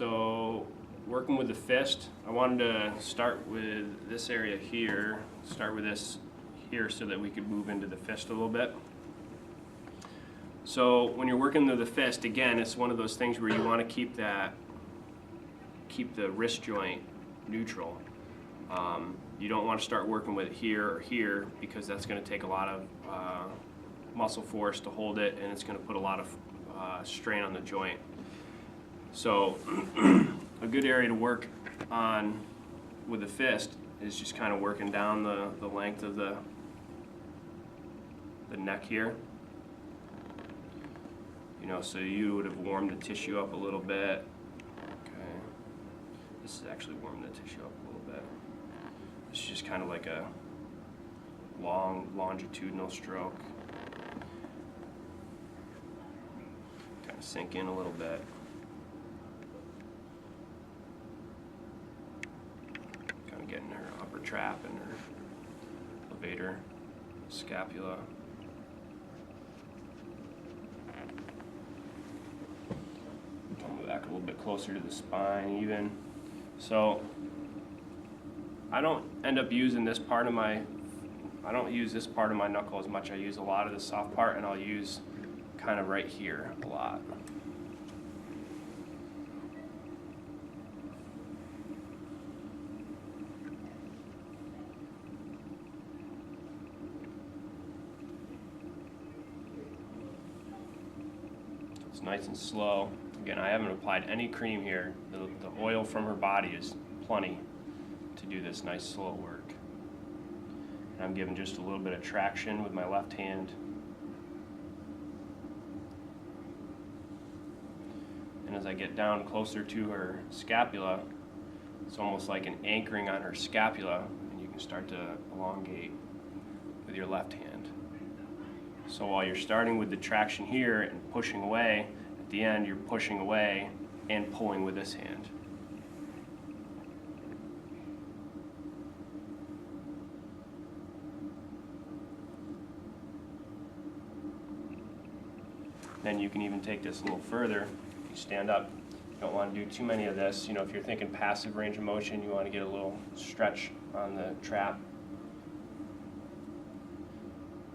So working with the fist, I wanted to start with this area here, start with this here so that we could move into the fist a little bit. So when you're working with the fist, again, it's one of those things where you want to keep the wrist joint neutral. You don't want to start working with it here or here because that's going to take a lot of muscle force to hold it, and it's going to put a lot of strain on the joint. So a good area to work on with the fist is just kind of working down the length of the neck here. You know, so you would have warmed the tissue up a little bit. Okay, this is actually warming the tissue up a little bit. It's just kind of like a long longitudinal stroke. Kind of sink in a little bit. Kind of getting her upper trap and her levator scapula. Come back a little bit closer to the spine even. So I don't end up using this part of my, I don't use this part of my knuckle as much. I use a lot of the soft part, and I'll use kind of right here a lot. It's nice and slow. Again, I haven't applied any cream here. The oil from her body is plenty to do this nice slow work. And I'm giving just a little bit of traction with my left hand. And as I get down closer to her scapula, it's almost like an anchoring on her scapula, and you can start to elongate with your left hand. So while you're starting with the traction here and pushing away, at the end you're pushing away and pulling with this hand. Then you can even take this a little further. If you stand up, you don't want to do too many of this. You know, if you're thinking passive range of motion, you want to get a little stretch on the trap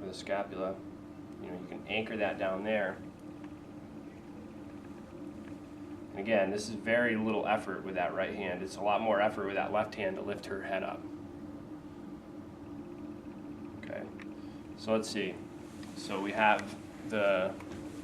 or the scapula. You know, you can anchor that down there. And again, this is very little effort with that right hand. It's a lot more effort with that left hand to lift her head up. Okay, so let's see. So we have the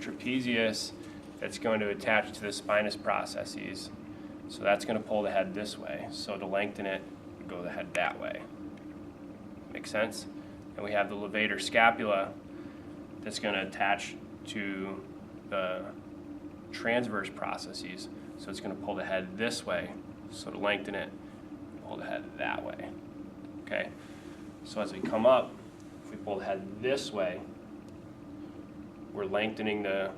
trapezius that's going to attach to the spinous processes. So that's going to pull the head this way. So to lengthen it, go the head that way. Make sense? And we have the levator scapula that's going to attach to the transverse processes. So it's going to pull the head this way. So to lengthen it, pull the head that way. Okay? So as we come up, if we pull the head this way, we're lengthening the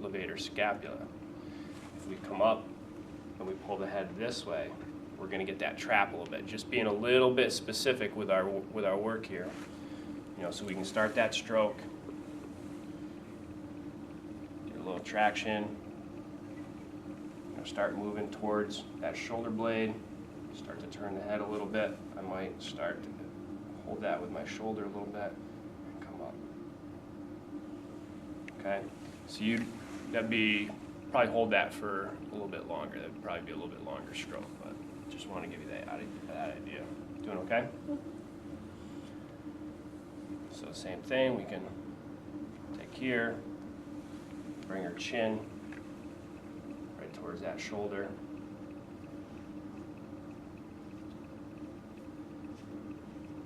levator scapula. If we come up and we pull the head this way, we're going to get that trap a little bit. Just being a little bit specific with our work here. You know, so we can start that stroke. Get a little traction. You know, start moving towards that shoulder blade. Start to turn the head a little bit. I might start to hold that with my shoulder a little bit and come up. Okay, so that'd be, probably hold that for a little bit longer. That'd probably be a little bit longer stroke, but just want to give you that idea. Doing okay? So same thing, we can take here, bring her chin right towards that shoulder.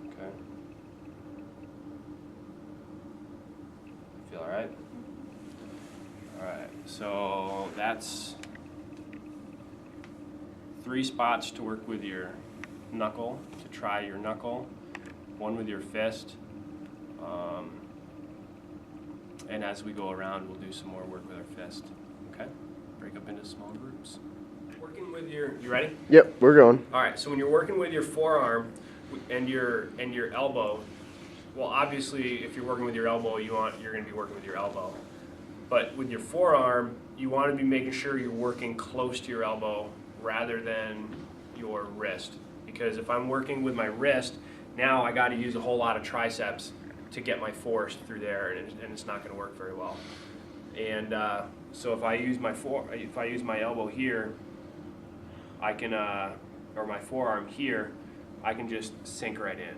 Okay. Feel all right? All right, so that's 3 spots to work with your knuckle, to try your knuckle, 1 with your fist, and as we go around, we'll do some more work with our fist, okay? Break up into small groups. Working with your, you ready? Yep, we're going. All right, so when you're working with your forearm and your elbow, well, obviously, if you're working with your elbow, you're going to be working with your elbow. But with your forearm, you want to be making sure you're working close to your elbow rather than your wrist. Because if I'm working with my wrist, now I got to use a whole lot of triceps to get my force through there, and it's not going to work very well. And so if I use my elbow here, I can, or my forearm here, I can just sink right in.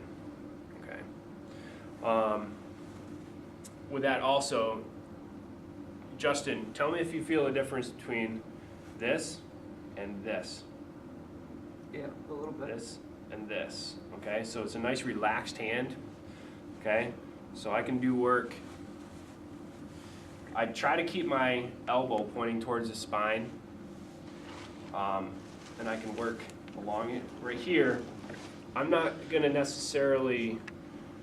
Okay. With that also, Justin, tell me if you feel a difference between this and this. Yeah, a little bit. This and this. Okay, so it's a nice relaxed hand. Okay, so I can do work. I try to keep my elbow pointing towards the spine, and I can work along it. Right here, I'm not going to necessarily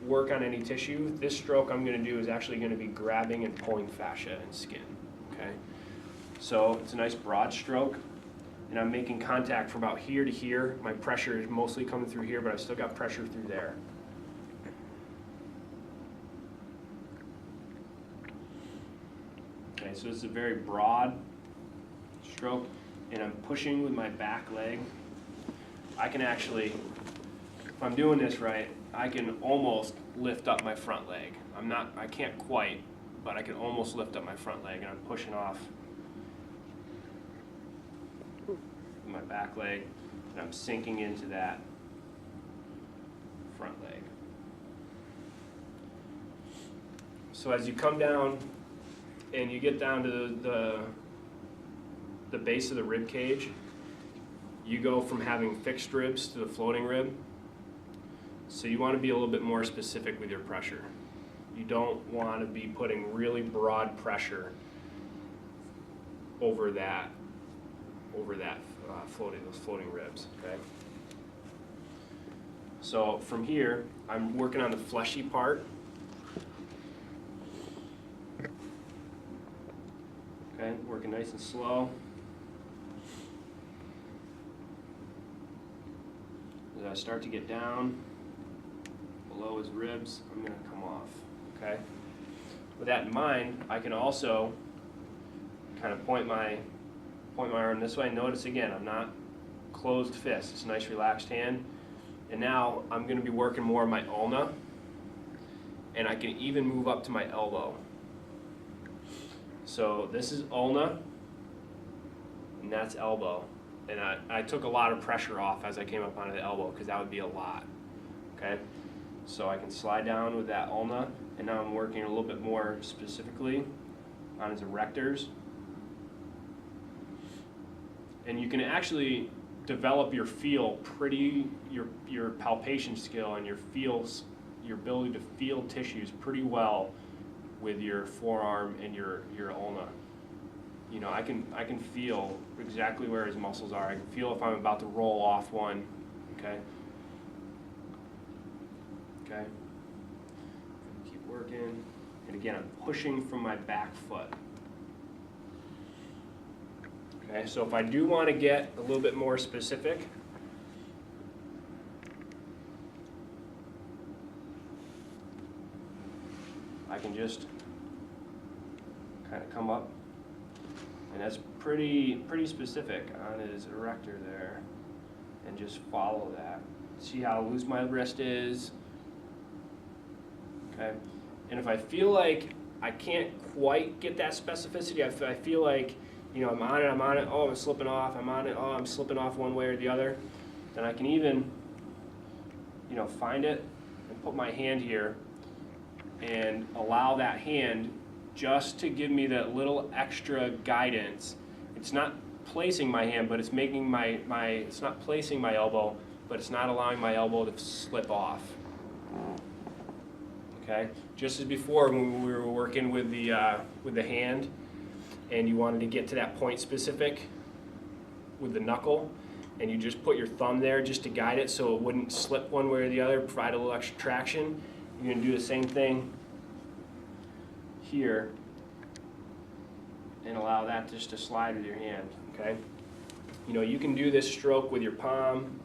work on any tissue. This stroke I'm going to do is actually going to be grabbing and pulling fascia and skin. Okay, so it's a nice broad stroke, and I'm making contact from about here to here. My pressure is mostly coming through here, but I've still got pressure through there. Okay, so this is a very broad stroke, and I'm pushing with my back leg. I can actually, if I'm doing this right, I can almost lift up my front leg. I can't quite, but I can almost lift up my front leg, and I'm pushing off with my back leg, and I'm sinking into that front leg. So as you come down and you get down to the base of the rib cage, you go from having fixed ribs to the floating rib. So you want to be a little bit more specific with your pressure. You don't want to be putting really broad pressure over that those floating ribs. Okay. So from here, I'm working on the fleshy part. Okay, working nice and slow. As I start to get down below his ribs, I'm going to come off. Okay. With that in mind, I can also kind of point my arm this way. Notice again, I'm not closed fist. It's a nice relaxed hand. And now I'm going to be working more on my ulna, and I can even move up to my elbow. So this is ulna, and that's elbow. And I took a lot of pressure off as I came up onto the elbow, because that would be a lot. Okay, so I can slide down with that ulna, and now I'm working a little bit more specifically on his erectors. And you can actually develop your feel your palpation skill and your ability to feel tissues pretty well with your forearm and your ulna. You know, I can feel exactly where his muscles are. I can feel if I'm about to roll off one. Okay. Okay. Keep working. And again, I'm pushing from my back foot. Okay, so if I do want to get a little bit more specific, I can just kind of come up, and that's pretty specific on his erector there, and just follow that. See how loose my wrist is. Okay, and if I feel like I can't quite get that specificity, I feel like, you know, I'm on it, oh, I'm slipping off, I'm on it, oh, I'm slipping off one way or the other, then I can even, you know, find it and put my hand here and allow that hand just to give me that little extra guidance. It's not placing my hand, but it's making it's not placing my elbow, but it's not allowing my elbow to slip off. Okay, just as before when we were working with the hand, and you wanted to get to that point specific with the knuckle, and you just put your thumb there just to guide it so it wouldn't slip one way or the other, provide a little extra traction. You're going to do the same thing here and allow that just to slide with your hand. Okay, you know, you can do this stroke with your palm.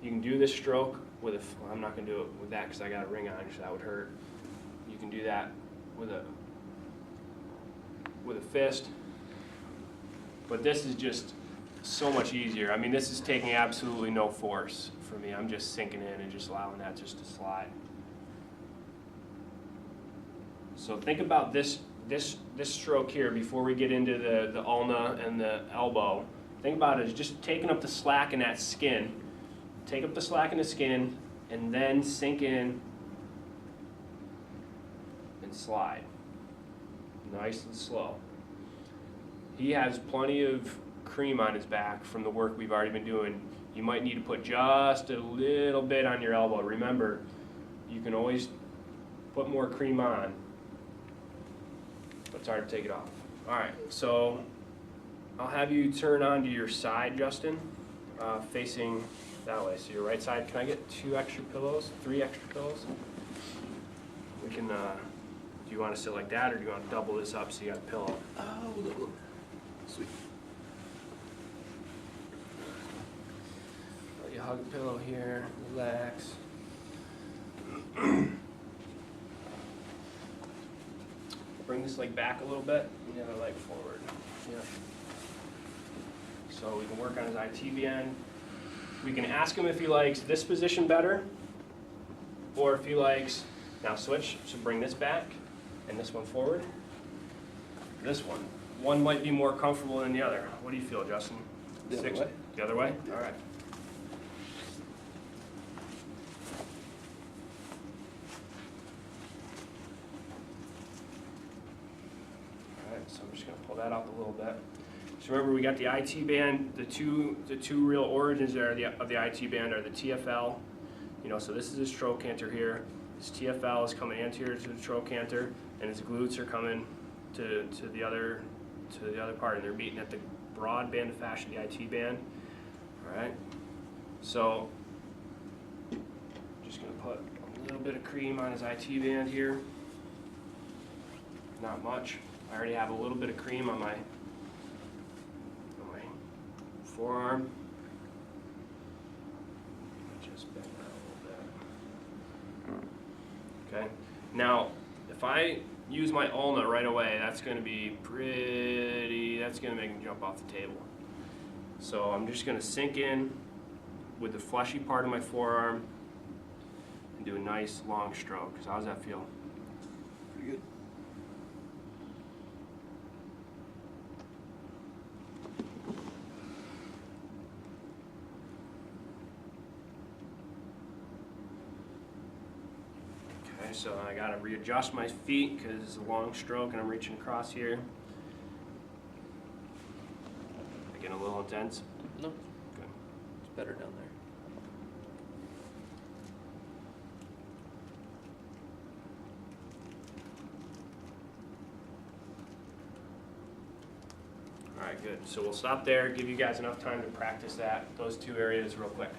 You can do this stroke with well, I'm not going to do it with that because I got a ring on, so that would hurt. You can do that with a with a fist. But this is just so much easier. I mean, this is taking absolutely no force for me. I'm just sinking in and just allowing that just to slide. So think about this stroke here before we get into the ulna and the elbow. Think about it as just taking up the slack in that skin. Take up the slack in the skin and then sink in and slide. Nice and slow. He has plenty of cream on his back from the work we've already been doing. You might need to put just a little bit on your elbow. Remember, you can always put more cream on, but it's hard to take it off. All right, so I'll have you turn onto your side, Justin, facing that way. So your right side, can I get 2 extra pillows, 3 extra pillows? We can, do you want to sit like that or do you want to double this up so you got a pillow? Oh, sweet. Let you hug a pillow here, relax. Bring this leg back a little bit and the other leg forward. Yeah. So we can work on his IT band. We can ask him if he likes this position better, or if he likes, now switch, so bring this back and this one forward. This one. One might be more comfortable than the other. What do you feel, Justin? The other way. The other way? All right. So I'm just going to pull that up a little bit. So remember, we got the IT band. The two real origins there of the IT band are the TFL. You know, so this is his trochanter here. His TFL is coming anterior to the trochanter, and his glutes are coming to the other part, and they're meeting at the broad band of fascia, the IT band. All right. So I'm just going to put a little bit of cream on his IT band here. Not much. I already have a little bit of cream on my forearm. Just bend that a little bit. Okay. Now, if I use my ulna right away, that's going to be that's going to make him jump off the table. So I'm just going to sink in with the fleshy part of my forearm and do a nice long stroke. So how does that feel? Pretty good. So I got to readjust my feet because it's a long stroke and I'm reaching across here. Getting a little intense? No, Good. it's better down there. All right, good. So we'll stop there, give you guys enough time to practice those 2 areas real quick.